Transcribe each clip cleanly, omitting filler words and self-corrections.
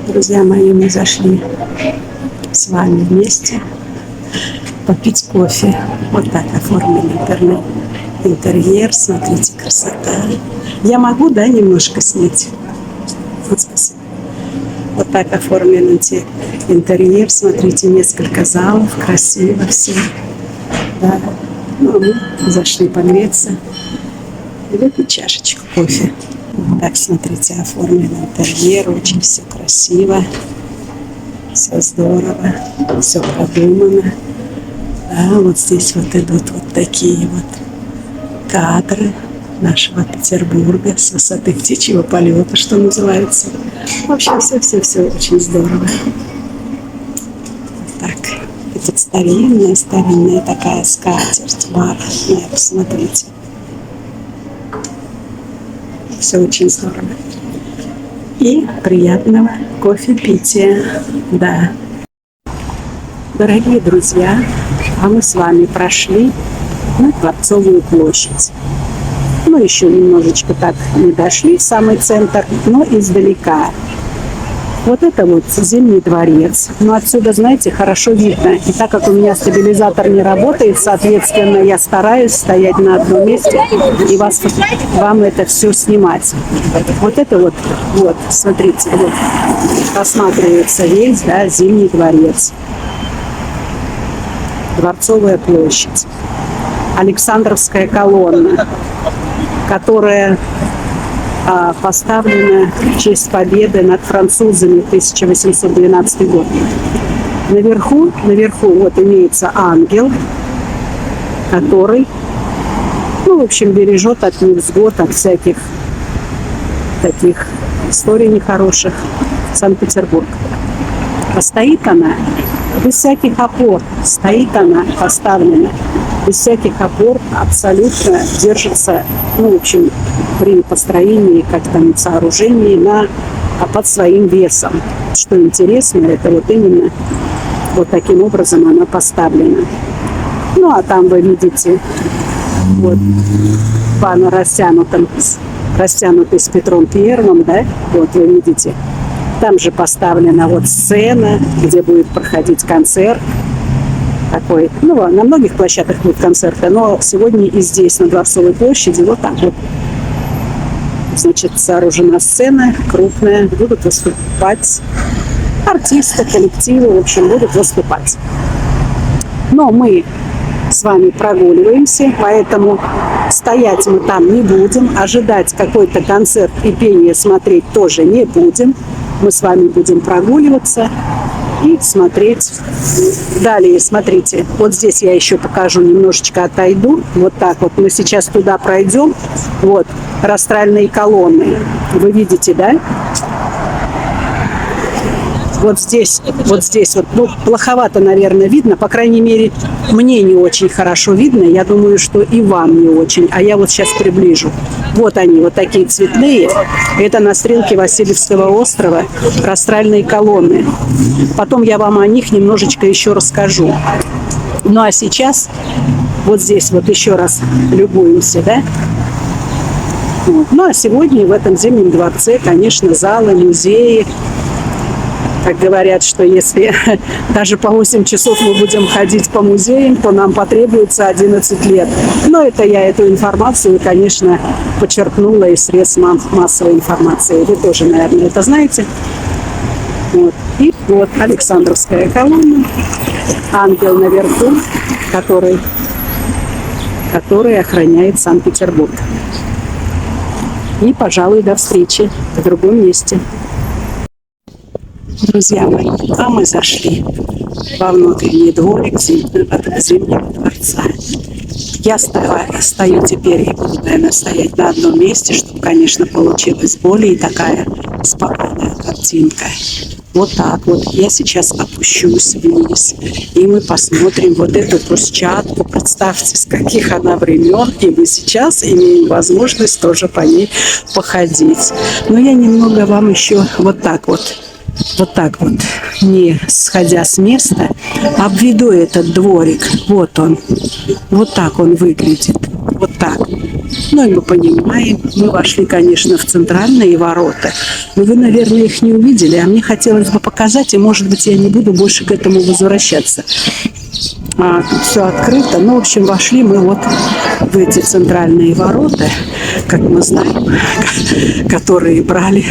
Друзья мои, мы зашли с вами вместе попить кофе. Вот так оформлен интерьер. Смотрите, красота. Я могу, да, немножко снять? Вот, спасибо. Вот так оформлен интерьер. Смотрите, несколько залов. Красиво все. Да. Ну, мы зашли погреться и выпить чашечку кофе. Вот так, смотрите, оформлен интерьер. Очень все красиво. Все здорово. Все продумано. Да, вот здесь вот идут вот такие вот кадры нашего Петербурга с высоты птичьего полета, что называется. В общем, все очень здорово. Так, это старинная такая скатерть бархатная, посмотрите. Все очень здорово. И приятного кофепития. Да. Дорогие друзья, а мы с вами прошли на Дворцовую площадь. Ну, еще немножечко так не дошли в самый центр, но издалека. Вот это вот Зимний дворец. Но отсюда, знаете, хорошо видно. И так как у меня стабилизатор не работает, соответственно, я стараюсь стоять на одном месте и вам это все снимать. Вот это вот, смотрите, вот просматривается весь, да, Зимний дворец. Дворцовая площадь. Александровская колонна, которая поставлена в честь победы над французами в 1812 год. Наверху вот имеется ангел, который, в общем, бережет от невзгод, от всяких таких историй нехороших Санкт-Петербург. А стоит она без всяких опор, стоит она поставлена без всяких опор, абсолютно держится, в общем, при построении, как там, сооружении под своим весом. Что интересно, это вот именно вот таким образом она поставлена. Ну, а там вы видите вот пана растянутый с Петром Первым, да, вот вы видите. Там же поставлена вот сцена, где будет проходить концерт. Такой, на многих площадках будут концерты, но сегодня и здесь, на Дворцовой площади, вот так вот. Значит, сооружена сцена крупная, будут выступать артисты, коллективы, в общем, будут выступать. Но мы с вами прогуливаемся, поэтому стоять мы там не будем, ожидать какой-то концерт и пение смотреть тоже не будем. Мы с вами будем прогуливаться и смотреть. Далее, смотрите, вот здесь я еще покажу, немножечко отойду. Вот так вот мы сейчас туда пройдем. Вот, растральные колонны. Вы видите, да? Вот здесь, плоховато, наверное, видно. По крайней мере, мне не очень хорошо видно. Я думаю, что и вам не очень. А я вот сейчас приближу. Вот они, вот такие цветные. Это на стрелке Васильевского острова растральные колонны. Потом я вам о них немножечко еще расскажу. Ну, а сейчас вот здесь вот еще раз любуемся, да? Вот. Ну, а сегодня в этом Зимнем дворце, конечно, залы, музеи. Как говорят, что если даже по 8 часов мы будем ходить по музеям, то нам потребуется 11 лет. Но это я эту информацию, конечно, подчеркнула из средств массовой информации. Вы тоже, наверное, это знаете. Вот. И вот Александровская колонна, ангел наверху, который охраняет Санкт-Петербург. И, пожалуй, до встречи в другом месте. Друзья мои, а мы зашли во внутренний дворик Зимнего дворца. Я стою теперь и буду, наверное, стоять на одном месте, чтобы, конечно, получилась более такая спокойная картинка. Вот так вот. Я сейчас опущусь вниз, и мы посмотрим вот эту брусчатку. Представьте, с каких она времен, и мы сейчас имеем возможность тоже по ней походить. Но я немного вам еще вот так вот, не сходя с места, обведу этот дворик. Вот он. Вот так он выглядит. Вот так. Ну и мы понимаем, мы вошли, конечно, в центральные ворота, но вы, наверное, их не увидели, а мне хотелось бы показать, и, может быть, я не буду больше к этому возвращаться. Тут все открыто. Ну, в общем, вошли мы вот в эти центральные ворота, как мы знаем, которые брали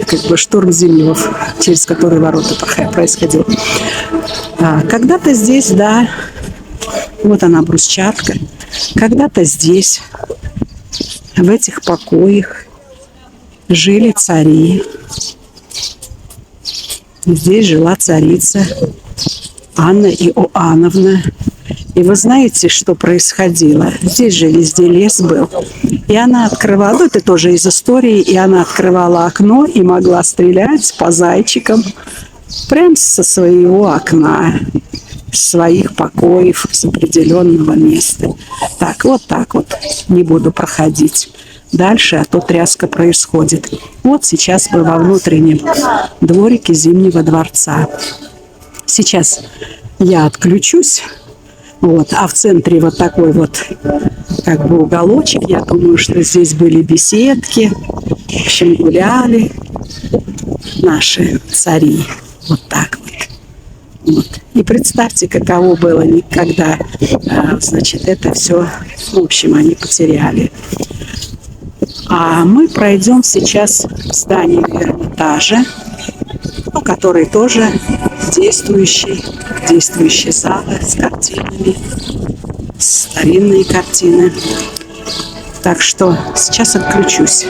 как бы штурм Зимнего, через которые ворота происходил. Когда-то здесь, да, вот она брусчатка, когда-то здесь, в этих покоях, жили цари. Здесь жила царица Анна Иоанновна. И вы знаете, что происходило? Здесь же везде лес был. И она открывала, ну это тоже из истории, и она открывала окно и могла стрелять по зайчикам прямо со своего окна, с своих покоев, с определенного места. Так вот, не буду проходить дальше, а то тряска происходит. Вот сейчас мы во внутреннем дворике Зимнего дворца. Сейчас я отключусь. Вот, а в центре вот такой вот как бы уголочек. Я думаю, что здесь были беседки. В общем, гуляли наши цари. Вот так вот. И представьте, каково было никогда, значит, это все, в общем, они потеряли. А мы пройдем сейчас в здание Эрмитажа, ну, который тоже действующий зал с картинами, старинные картины. Так что сейчас отключусь.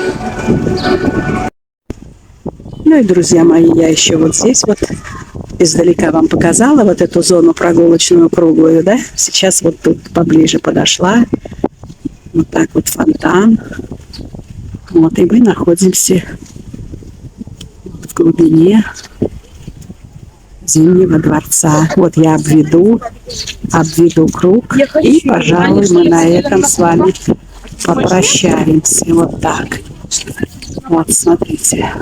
Ну и, друзья мои, я еще вот здесь вот издалека вам показала вот эту зону прогулочную круглую, да? Сейчас вот тут поближе подошла. Вот так вот фонтан. Вот, и мы находимся в глубине Зимнего дворца. Вот я обведу круг, и, пожалуй, мы на этом с вами попрощаемся. Вот так. Вот, смотрите.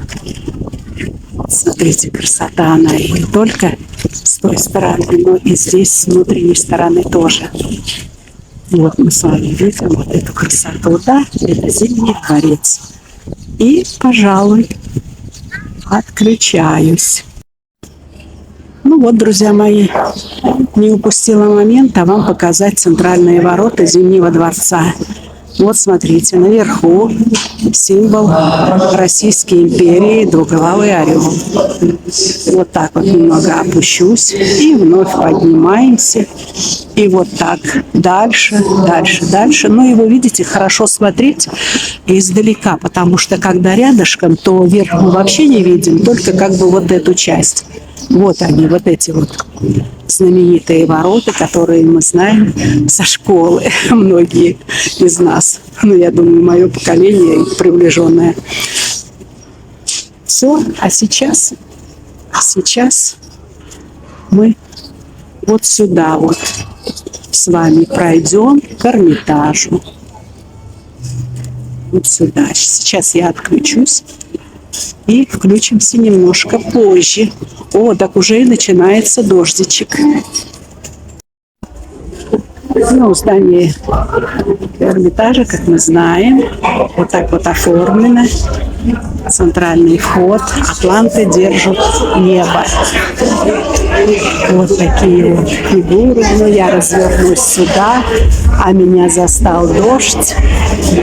Смотрите, красота она и не только с той стороны, но и здесь, с внутренней стороны тоже. Вот мы с вами видим вот эту красоту, да, это Зимний дворец. И, пожалуй, отключаюсь. Ну вот, друзья мои, не упустила момента вам показать центральные ворота Зимнего дворца. Вот смотрите, наверху символ Российской империи, двуглавый орел. Вот так вот немного опущусь и вновь поднимаемся. И вот так дальше. Но его, видите, хорошо смотреть издалека, потому что когда рядышком, то вверх мы вообще не видим, только как бы вот эту часть. Вот они, вот эти вот знаменитые ворота, которые мы знаем со школы, многие из нас. Ну, я думаю, мое поколение приближенное. Все, а сейчас мы вот сюда вот с вами пройдем к Эрмитажу. Вот сюда. Сейчас я отключусь. И включимся немножко позже. О, так уже и начинается дождичек. Ну, здание Эрмитажа, как мы знаем, вот так вот оформлено. Центральный вход. Атланты держат небо. Вот такие вот фигуры. Но я развернусь сюда, а меня застал дождь.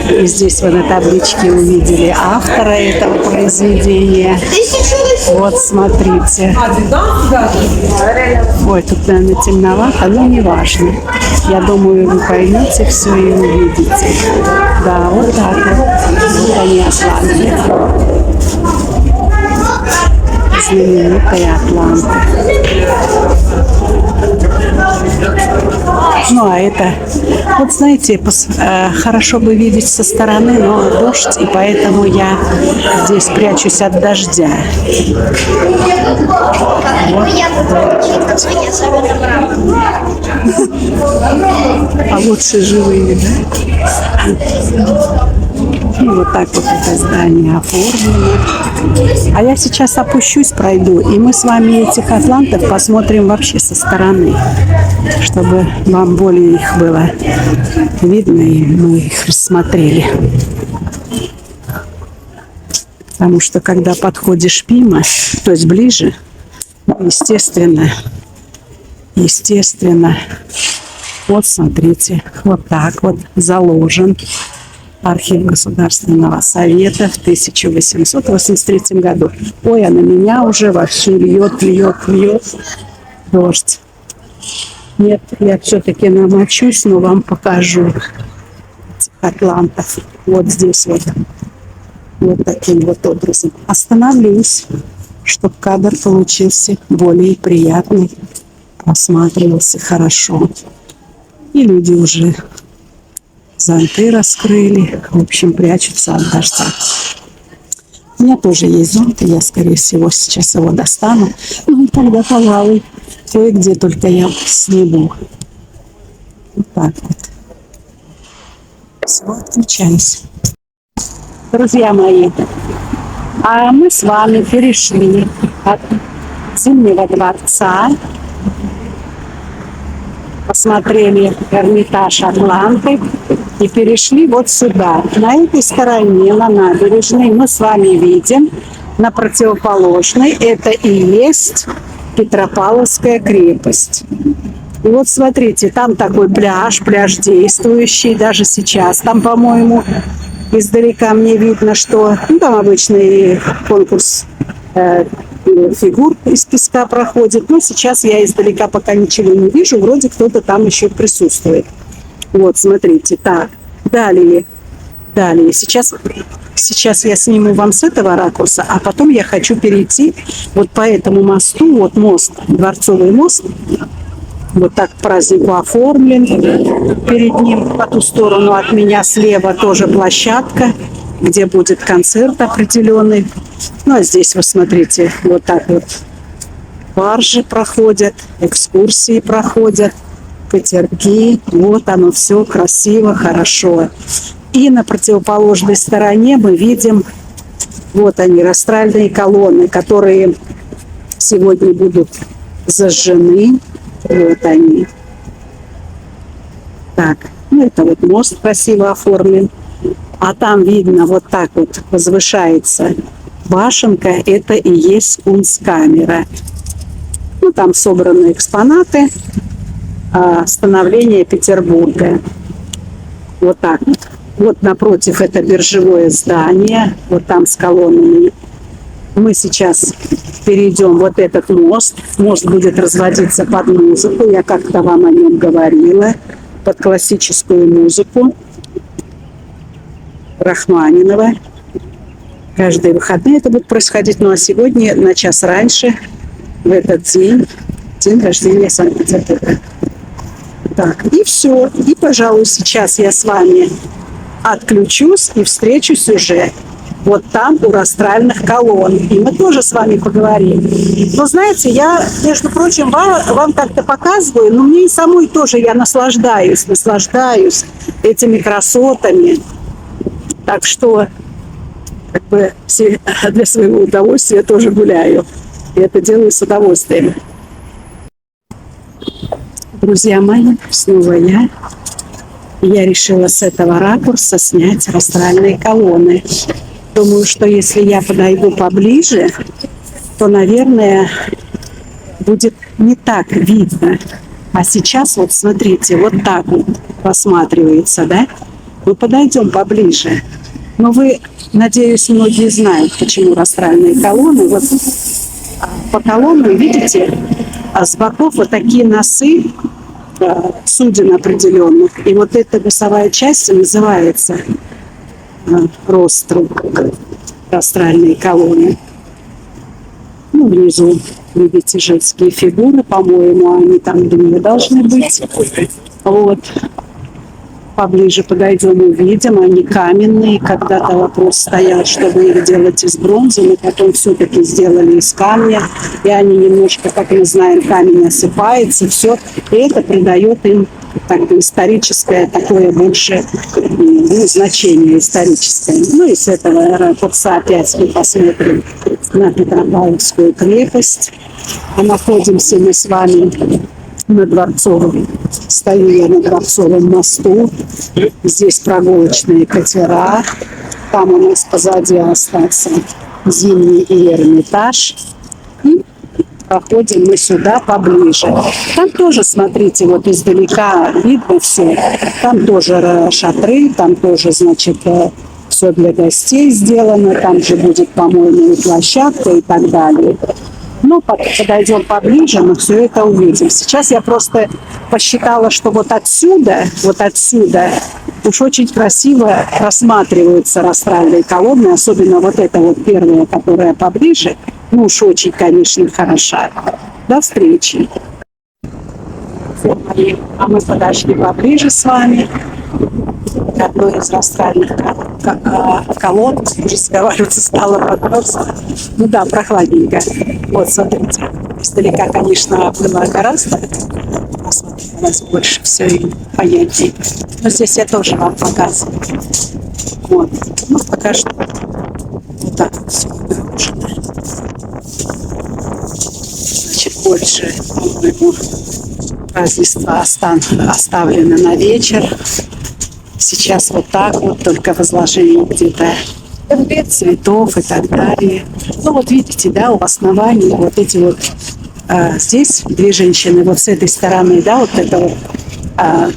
И здесь вы на табличке увидели автора этого произведения. Вот смотрите. Ой, тут, наверное, темновато, но не важно. Я думаю, вы поймете все и увидите. Да, вот так вот. Вот они, Атланты. Знаменитые Атланты. Ну, а это, вот знаете, хорошо бы видеть со стороны, но дождь, и поэтому я здесь прячусь от дождя. Вот. А лучше живые, да? И вот так вот это здание оформлено. А я сейчас опущусь, пройду, и мы с вами этих атлантов посмотрим вообще со стороны, чтобы вам более их было видно, и мы их рассмотрели. Потому что когда подходишь мимо, то есть ближе, естественно, вот смотрите, вот так вот заложен архив Государственного совета в 1883 году. Ой, а на меня уже вовсю льет дождь. Нет, я все-таки намочусь, но вам покажу этих атлантов. Вот здесь вот. Вот таким вот образом. Остановлюсь, чтобы кадр получился более приятный, просматривался хорошо. И люди уже зонты раскрыли, в общем, прячутся от дождя. У меня тоже есть зонт, и я, скорее всего, сейчас его достану. Ну и тогда, пожалуй, кое-где только я сниму. Вот так вот. Все, отключаюсь. Друзья мои, а мы с вами перешли от Зимнего дворца, посмотрели Эрмитаж Атланты и перешли вот сюда. На этой стороне, на набережной, мы с вами видим, на противоположной, это и есть Петропавловская крепость. И вот смотрите, там такой пляж действующий, даже сейчас там, по-моему, издалека мне видно, что там обычный конкурс фигур из песка проходит. Но сейчас я издалека пока ничего не вижу. Вроде кто-то там еще присутствует. Вот, смотрите. Так, далее. Сейчас я сниму вам с этого ракурса, а потом я хочу перейти вот по этому мосту. Вот мост, Дворцовый мост. Вот так к празднику оформлен. Перед ним по ту сторону от меня слева тоже площадка, где будет концерт определенный. Ну, а здесь, вы смотрите, вот так вот баржи проходят, экскурсии проходят, катерки. Вот оно все красиво, хорошо. И на противоположной стороне мы видим, вот они, растральные колонны, которые сегодня будут зажжены. Вот они. Так, ну это вот мост красиво оформлен. А там видно, вот так вот возвышается башенка. Это и есть Кунсткамера. Ну, там собраны экспонаты становления Петербурга. Вот так вот. Вот напротив это биржевое здание. Вот там с колоннами. Мы сейчас перейдем вот этот мост. Мост будет разводиться под музыку. Я как-то вам о нем говорила. Под классическую музыку Рахманинова. Каждые выходные это будет происходить. Ну а сегодня на час раньше, в этот день рождения Санкт-Петербурга. Так, и все. И, пожалуй, сейчас я с вами отключусь и встречусь уже вот там у растральных колонн. И мы тоже с вами поговорим. Но знаете, я, между прочим, вам как-то показываю, но мне и самой тоже я наслаждаюсь этими красотами. Так что как бы для своего удовольствия тоже гуляю. И это делаю с удовольствием. Друзья мои, снова я. Я решила с этого ракурса снять растральные колонны. Думаю, что если я подойду поближе, то, наверное, будет не так видно. А сейчас вот смотрите, вот так вот просматривается, да? Мы подойдем поближе. Но вы, надеюсь, многие знают, почему растральные колонны. Вот по колоннам, видите, с боков вот такие носы суден определенных. И вот эта носовая часть называется ростру, растральные колонны. Ну, внизу видите женские фигуры, по-моему, они там две должны быть. Вот. Поближе подойдем, увидим. Они каменные. Когда-то вопрос стоял, чтобы их делать из бронзы, но потом все-таки сделали из камня. И они немножко, как мы знаем, камень осыпается. Все. И это придает им так бы историческое такое больше значение историческое. Ну и с этого ракурса опять мы посмотрим на Петропавловскую крепость. А находимся мы с вами на Дворцовом. Стою я на Дворцовом мосту. Здесь прогулочные катера. Там у нас позади остался Зимний и Эрмитаж. И проходим мы сюда поближе. Там тоже, смотрите, вот издалека видно все. Там тоже шатры, там тоже, значит, все для гостей сделано. Там же будет, по-моему, и площадка и так далее. Ну, подойдем поближе, мы все это увидим. Сейчас я просто посчитала, что вот отсюда уж очень красиво рассматриваются растральные колонны, особенно вот эта вот первая, которая поближе. Ну уж очень, конечно, хороша. До встречи. А мы подошли поближе с вами к одной из растральных колонн. Уже разговариваться стало просто. Ну да, прохладненько. Вот, смотрите. Издалека, конечно, было гораздо. Посмотрелось больше все и понятнее. Но здесь я тоже вам показываю. Вот. Ну, пока что вот так вот все выгружено. Значит, больше, по-моему, празднество оставлено на вечер. Сейчас вот так вот, только возложение где-то цветов и так далее. Ну вот видите, да, у основания вот эти вот здесь две женщины вот с этой стороны, да, вот это вот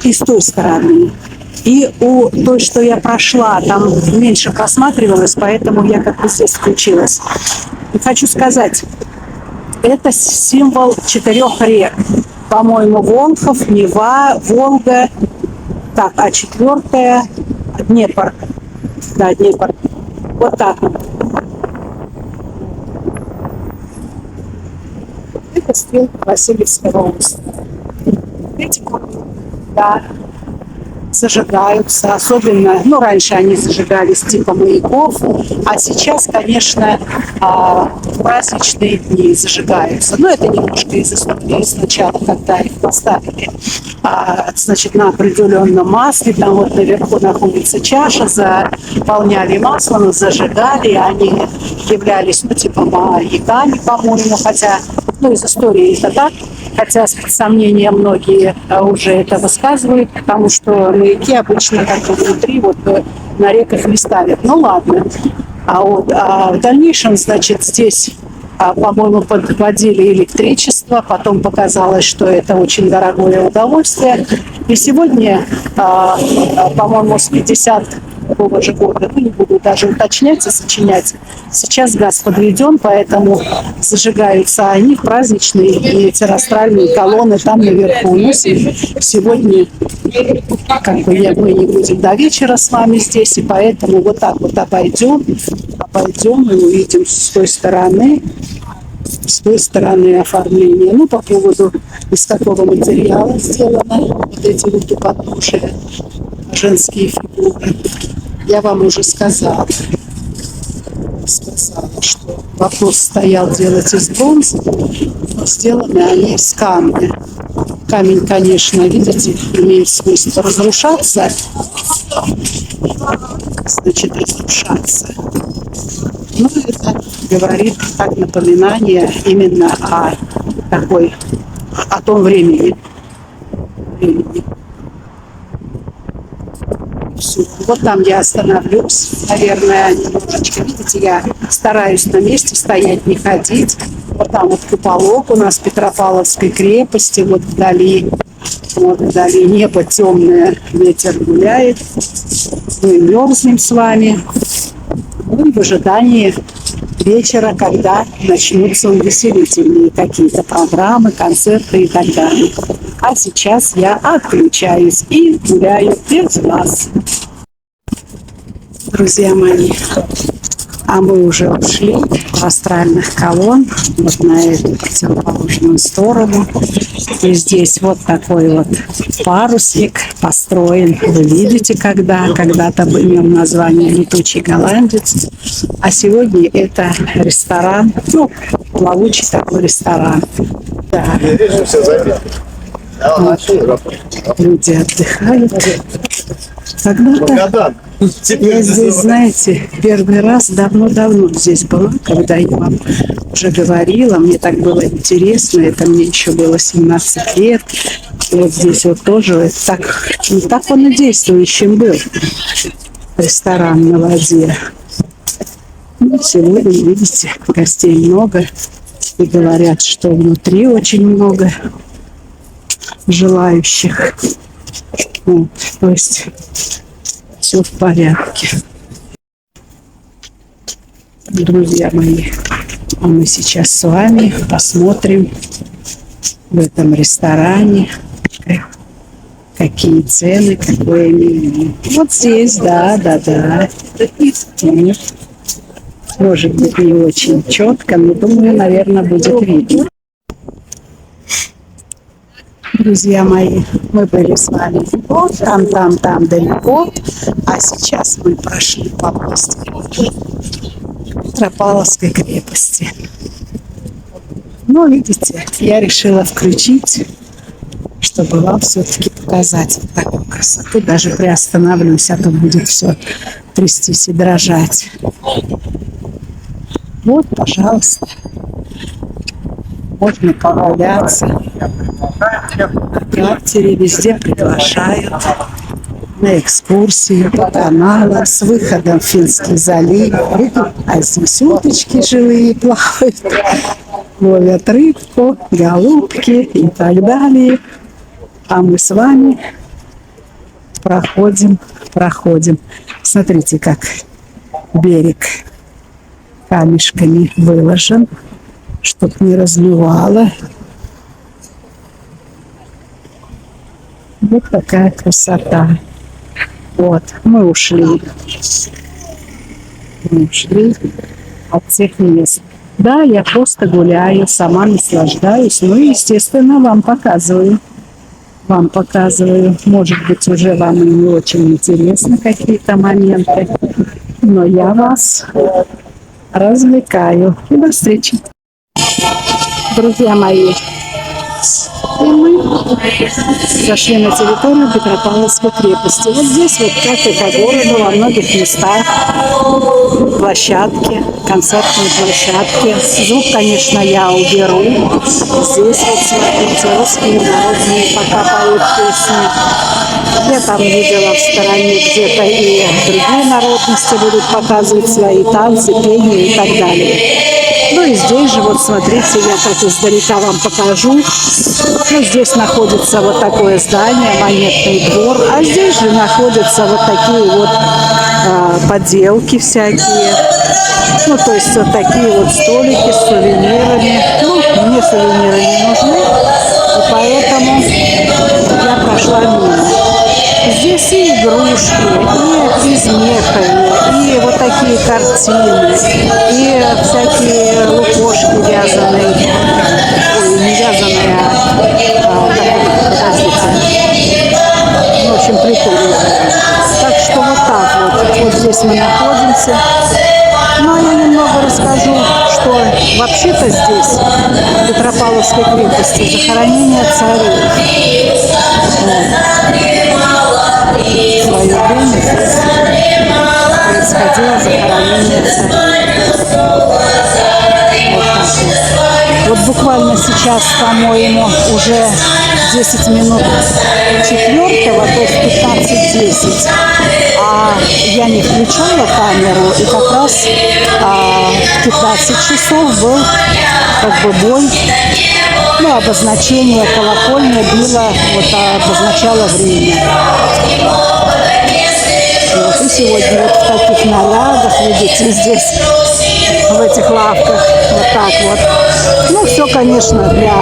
и с той стороны. И у той, что я прошла, там меньше просматривалось, поэтому я как-то здесь включилась. И хочу сказать, это символ 4 рек. По-моему, Волхов, Нева, Волга. Так, а 4-я Днепр. Да, Днепр. Вот так вот. Это стрелка Васильевского острова. Видите, да, зажигаются. Особенно, ну, раньше они зажигались типа маяков, а сейчас, конечно, праздничные дни зажигаются. Но это немножко из истории сначала, когда их поставили, значит, на определенном масле, там вот наверху находится чаша, заполняли маслом, зажигали, они являлись, ну, типа маяками, по-моему, хотя, ну, из истории это так. Хотя, с сомнением, многие уже это высказывают, потому что маяки обычно как бы внутри, вот на реках не ставят. Ну ладно. В дальнейшем, значит, здесь, по-моему, подводили электричество, потом показалось, что это очень дорогое удовольствие. И сегодня, по-моему, с 50-го же года, ну не буду даже уточнять и сочинять, сейчас газ подведен, поэтому зажигаются они, праздничные, и эти растральные колонны там наверху. Но сегодня как бы мы не будем до вечера с вами здесь, и поэтому вот так вот обойдем и увидим с той стороны оформления. Ну, по поводу, из какого материала сделано вот эти вот у подножия женские фигуры. Я вам уже сказала, что вопрос стоял делать из бронзы, но сделаны они из камня. Камень, конечно, видите, имеет свойство разрушаться, значит, разрушаться. Ну, это говорит как напоминание именно о том времени. Все. Вот там я остановлюсь, наверное, немножечко. Видите, я стараюсь на месте стоять, не ходить. Вот там вот куполок у нас Петропавловской крепости, вот вдали небо темное, ветер гуляет. Мы мерзнем с вами. Ну и в ожидании вечера, когда начнутся увеселительные какие-то программы, концерты и так далее. А сейчас я отключаюсь и гуляю без вас. Друзья мои, а мы уже ушли в астральных колонн вот на эту противоположную сторону. И здесь вот такой вот парусник построен. Вы видите, когда-то имел название «Летучий голландец». А сегодня это ресторан, ну, плавучий такой ресторан. Да. Люди отдыхают. Когда-то я здесь, знаете, первый раз давно-давно здесь была, когда я вам уже говорила, мне так было интересно, это мне еще было 17 лет. И вот здесь вот тоже так он и действующим был. Ресторан на воде. Ну, сегодня, видите, гостей много. И говорят, что внутри очень много желающих. Вот, то есть все в порядке. Друзья мои, а мы сейчас с вами посмотрим в этом ресторане, какие цены, какое меню. Вот здесь, да. Нет. Может быть, не очень четко, но думаю, наверное, будет видно. Друзья мои, мы были с вами вот там далеко, а сейчас мы прошли по мосту Петропавловской крепости. Ну, видите, я решила включить, чтобы вам все-таки показать вот такую красоту. Даже приостановлюсь, а то будет все трястись и дрожать. Вот, пожалуйста. Можно поваляться. На катере везде приглашают на экскурсию по каналу с выходом в Финский залив. А здесь уточки живые плавают, ловят рыбку, голубки и так далее. А мы с вами проходим. Смотрите, как берег камешками выложен, чтоб не размывало. Вот такая красота. Вот, мы ушли от всех мест. Да, я просто гуляю, сама наслаждаюсь. Ну и, естественно, вам показываю. Может быть, уже вам и не очень интересны какие-то моменты. Но я вас развлекаю. И до встречи. Друзья мои, и мы зашли на территорию Петропавловской крепости. Вот здесь вот, как и по городу, во многих местах площадки, концертные площадки. Звук, конечно, я уберу. Здесь вот, смотрите, русские народные пока поют песни. Я там видела в стороне где-то и другие народности будут показывать свои танцы, пение и так далее. Ну и здесь же, вот смотрите, я так издалека вам покажу. Ну, здесь находится вот такое здание, монетный двор. А здесь же находятся вот такие вот поделки всякие. Ну, то есть вот такие вот столики с сувенирами. Ну, мне сувениры не нужны, и поэтому я прошла мимо. Здесь и игрушки, и из меха, и вот такие картины, и всякие лукошки вязаные. Ой, не вязаные, в общем, прикольно. Так что вот так вот. Вот здесь мы находимся. Ну, а я немного расскажу, что вообще-то здесь, в Петропавловской крепости, захоронение царей. В свое время здесь происходило захоронение царей. Вот так вот. Вот буквально сейчас, по-моему, уже 10 минут 4-го, то есть 15:10. А я не включала камеру, и как раз в 15 часов был как бы бой. Ну, обозначение колокольня било, вот обозначало время. Вот, и сегодня вот в таких нарядах, видите, здесь, в этих лавках, вот так вот. Ну, все, конечно, для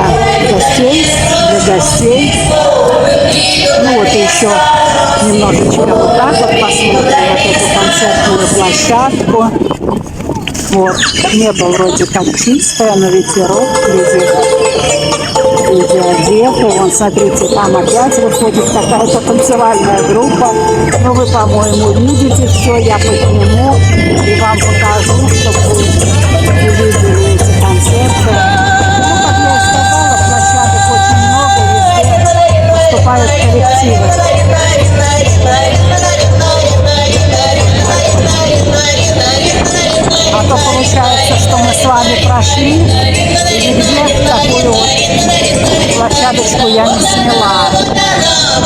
гостей. Ну, вот и еще немножечко вот так вот посмотрим вот эту концертную площадку. Вот, небо вроде как чистое, но ветерок, люди одеты. Вон, смотрите, там опять выходит какая-то танцевальная группа. Ну, вы, по-моему, видите все, я подниму и вам покажу, чтобы вы увидели эти концерты. Ну, как я и сказала, площадок очень много, везде выступают коллективы. прошли, и нигде такую вот площадочку я не сняла. В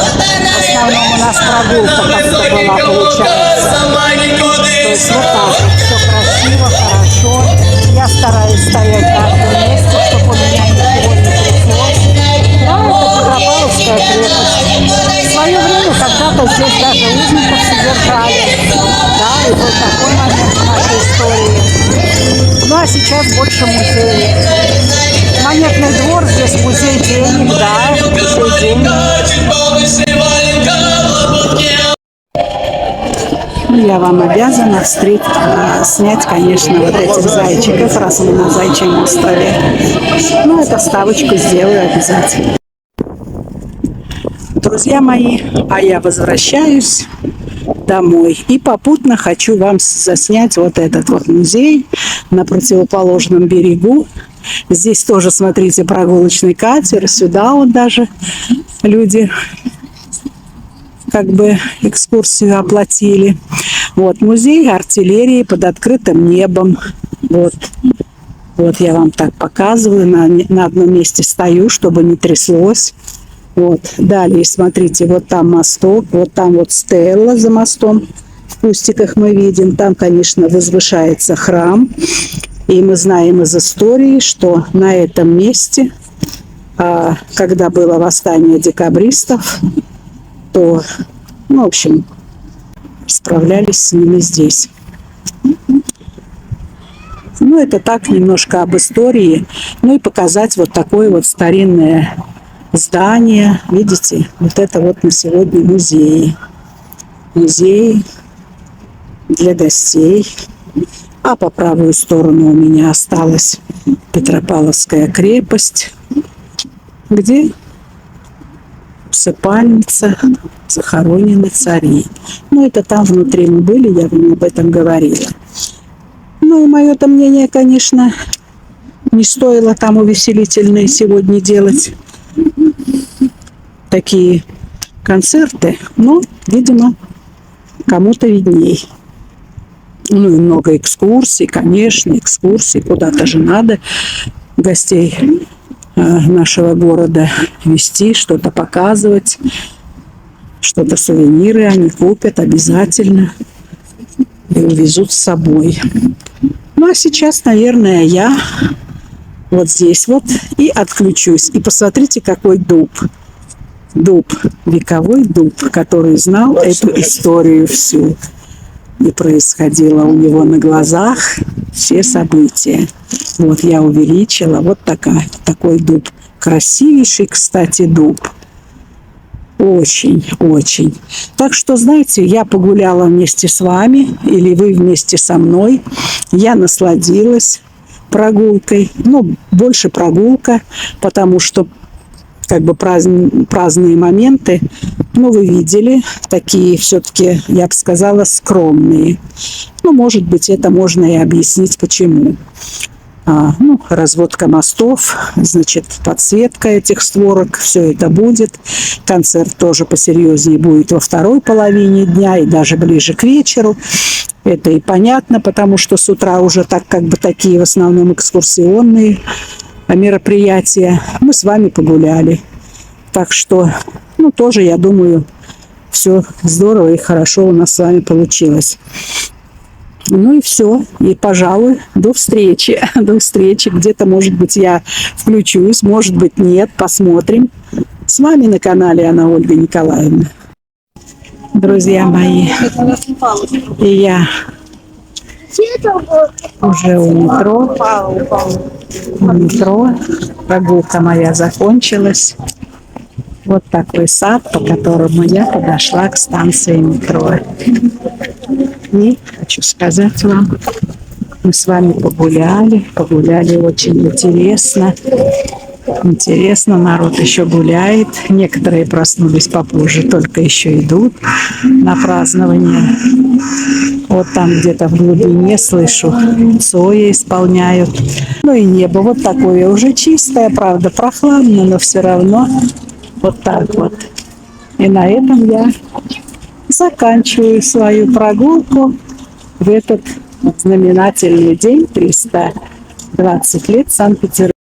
основном у нас прогулка как-то была, получается. То есть вот так вот, все красиво, хорошо. Я стараюсь стоять на одном месте, чтобы у меня ничего не тряслось. Да, это Петропавловская крепость. В свое время когда-то здесь даже узников содержали. Да, и был такой момент в нашей истории. Ну а сейчас больше музеев. Монетный двор, здесь музей денег, да, музей денег. Я вам обязана снять, конечно, вот этих зайчиков, раз мы на Зайчьем острове. Ну, эту вставочку сделаю обязательно. Друзья мои, а я возвращаюсь домой. И попутно хочу вам заснять вот этот вот музей на противоположном берегу. Здесь тоже, смотрите, прогулочный катер. Сюда вот даже люди как бы экскурсию оплатили. Вот музей артиллерии под открытым небом. Вот я вам так показываю. На одном месте стою, чтобы не тряслось. Вот. Далее, смотрите, вот там мосток, вот там вот стелла за мостом. В кустиках мы видим. Там, конечно, возвышается храм. И мы знаем из истории, что на этом месте, когда было восстание декабристов, то, ну, в общем, справлялись с ними здесь. Ну, это так, немножко об истории. Ну, и показать вот такое вот старинное здание. Видите, вот это вот на сегодня музей. Музей для гостей. А по правую сторону у меня осталась Петропавловская крепость, где усыпальница, захоронены цари. Ну, это там внутри мы были, я вам об этом говорила. Ну, и мое-то мнение, конечно, не стоило там увеселительные сегодня делать такие концерты. Но, видимо, кому-то видней. Ну, и много экскурсий, конечно, экскурсий. Куда-то же надо гостей нашего города вести, что-то показывать, что-то сувениры они купят обязательно и увезут с собой. Ну, а сейчас, наверное, я вот здесь вот и отключусь. И посмотрите, какой дуб. Дуб, вековой дуб, который знал эту историю всю. И происходило у него на глазах все события. Вот я увеличила. Вот такой дуб. Красивейший, кстати, дуб. Очень, очень. Так что, знаете, я погуляла вместе с вами, или вы вместе со мной. Я насладилась прогулкой. Ну, больше прогулка, потому что как бы праздные моменты, ну, вы видели, такие все-таки, я бы сказала, скромные. Ну, может быть, это можно и объяснить, почему. Ну, разводка мостов, значит, подсветка этих створок, все это будет. Концерт тоже посерьезнее будет во второй половине дня и даже ближе к вечеру. Это и понятно, потому что с утра уже так как бы такие в основном экскурсионные мероприятия. Мы с вами погуляли. Так что, ну, тоже, я думаю, все здорово и хорошо у нас с вами получилось. Ну и все. И, пожалуй, до встречи. До встречи. Где-то, может быть, я включусь, может быть, нет. Посмотрим. С вами на канале Анна Ольга Николаевна. Друзья мои, и я уже у метро. Прогулка моя закончилась. Вот такой сад, по которому я подошла к станции метро. И хочу сказать вам, мы с вами погуляли очень интересно. Интересно, народ еще гуляет. Некоторые проснулись попозже, только еще идут на празднование. Вот там где-то в глубине слышу, цои исполняют. Ну и небо вот такое уже чистое, правда, прохладно, но все равно вот так вот. И на этом я заканчиваю свою прогулку в этот знаменательный день, 20 лет Санкт-Петербург.